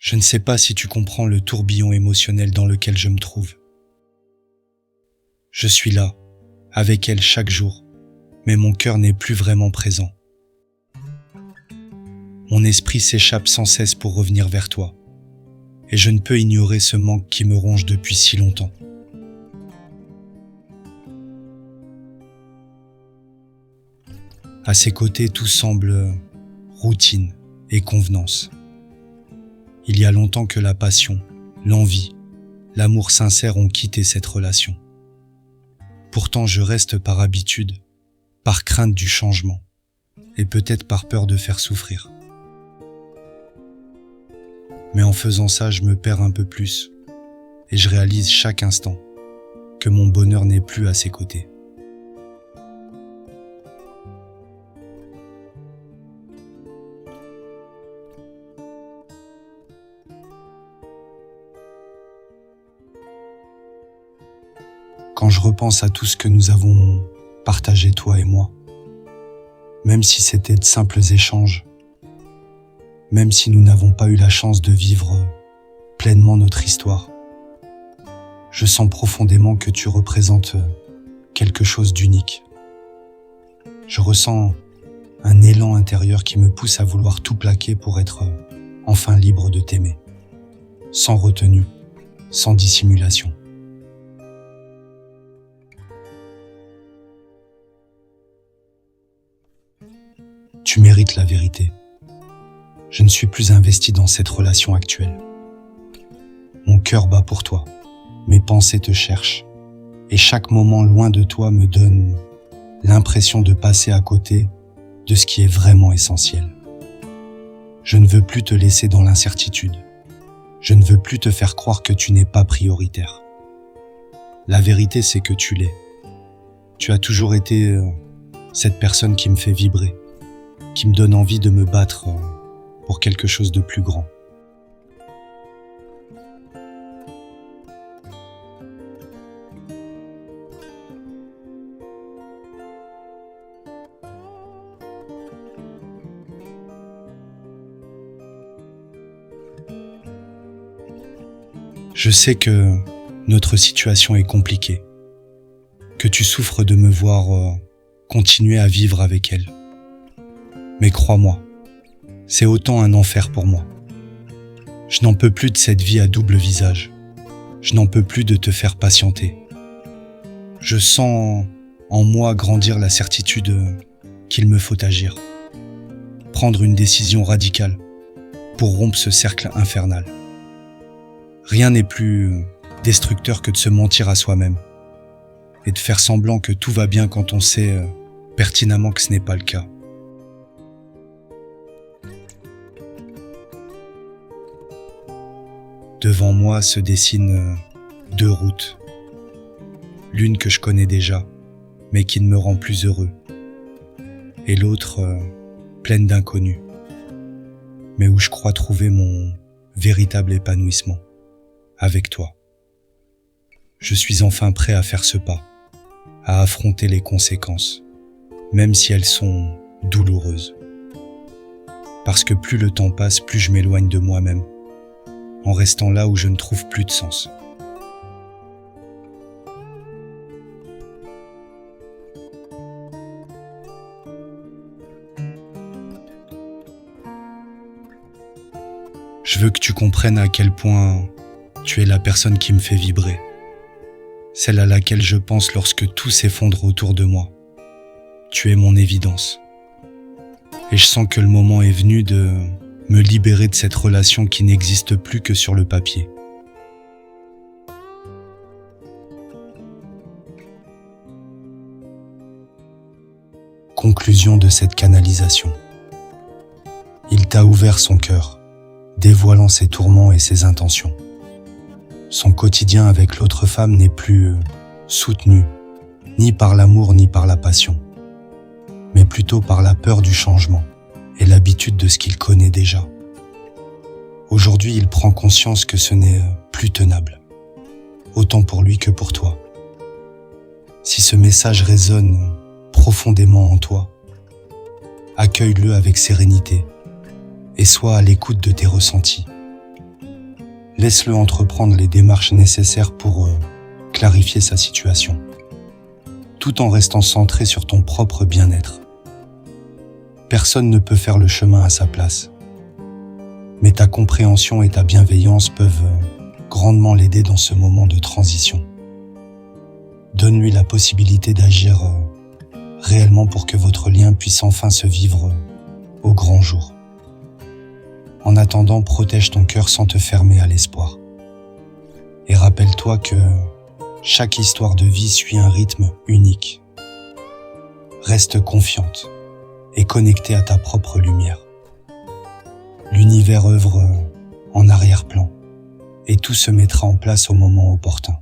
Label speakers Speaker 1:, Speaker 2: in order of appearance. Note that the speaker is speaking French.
Speaker 1: Je ne sais pas si tu comprends le tourbillon émotionnel dans lequel je me trouve. Je suis là, avec elle chaque jour, mais mon cœur n'est plus vraiment présent. Mon esprit s'échappe sans cesse pour revenir vers toi, et je ne peux ignorer ce manque qui me ronge depuis si longtemps. À ses côtés, tout semble routine et convenance. Il y a longtemps que la passion, l'envie, l'amour sincère ont quitté cette relation. Pourtant, je reste par habitude, par crainte du changement, et peut-être par peur de faire souffrir. Mais en faisant ça, je me perds un peu plus, et je réalise chaque instant que mon bonheur n'est plus à ses côtés. Quand je repense à tout ce que nous avons partagé, toi et moi, même si c'était de simples échanges, même si nous n'avons pas eu la chance de vivre pleinement notre histoire, je sens profondément que tu représentes quelque chose d'unique. Je ressens un élan intérieur qui me pousse à vouloir tout plaquer pour être enfin libre de t'aimer, sans retenue, sans dissimulation. Tu mérites la vérité. Je ne suis plus investi dans cette relation actuelle. Mon cœur bat pour toi, mes pensées te cherchent, et chaque moment loin de toi me donne l'impression de passer à côté de ce qui est vraiment essentiel. Je ne veux plus te laisser dans l'incertitude. Je ne veux plus te faire croire que tu n'es pas prioritaire. La vérité, c'est que tu l'es. Tu as toujours été cette personne qui me fait vibrer, qui me donne envie de me battre pour quelque chose de plus grand. Je sais que notre situation est compliquée, que tu souffres de me voir continuer à vivre avec elle. Mais crois-moi, c'est autant un enfer pour moi. Je n'en peux plus de cette vie à double visage. Je n'en peux plus de te faire patienter. Je sens en moi grandir la certitude qu'il me faut agir. Prendre une décision radicale pour rompre ce cercle infernal. Rien n'est plus destructeur que de se mentir à soi-même et de faire semblant que tout va bien quand on sait pertinemment que ce n'est pas le cas. Devant moi se dessinent deux routes. L'une que je connais déjà, mais qui ne me rend plus heureux. Et l'autre pleine d'inconnus, mais où je crois trouver mon véritable épanouissement, avec toi. Je suis enfin prêt à faire ce pas, à affronter les conséquences, même si elles sont douloureuses. Parce que plus le temps passe, plus je m'éloigne de moi-même, en restant là où je ne trouve plus de sens. Je veux que tu comprennes à quel point tu es la personne qui me fait vibrer, celle à laquelle je pense lorsque tout s'effondre autour de moi. Tu es mon évidence. Et je sens que le moment est venu de me libérer de cette relation qui n'existe plus que sur le papier. Conclusion de cette canalisation. Il t'a ouvert son cœur, dévoilant ses tourments et ses intentions. Son quotidien avec l'autre femme n'est plus soutenu, ni par l'amour ni par la passion, mais plutôt par la peur du changement et l'habitude de ce qu'il connaît déjà. Aujourd'hui, il prend conscience que ce n'est plus tenable, autant pour lui que pour toi. Si ce message résonne profondément en toi, accueille-le avec sérénité et sois à l'écoute de tes ressentis. Laisse-le entreprendre les démarches nécessaires pour clarifier sa situation, tout en restant centré sur ton propre bien-être. Personne ne peut faire le chemin à sa place, mais ta compréhension et ta bienveillance peuvent grandement l'aider dans ce moment de transition. Donne-lui la possibilité d'agir réellement pour que votre lien puisse enfin se vivre au grand jour. En attendant, protège ton cœur sans te fermer à l'espoir. Et rappelle-toi que chaque histoire de vie suit un rythme unique. Reste confiante et connectée à ta propre lumière. L'univers œuvre en arrière-plan et tout se mettra en place au moment opportun.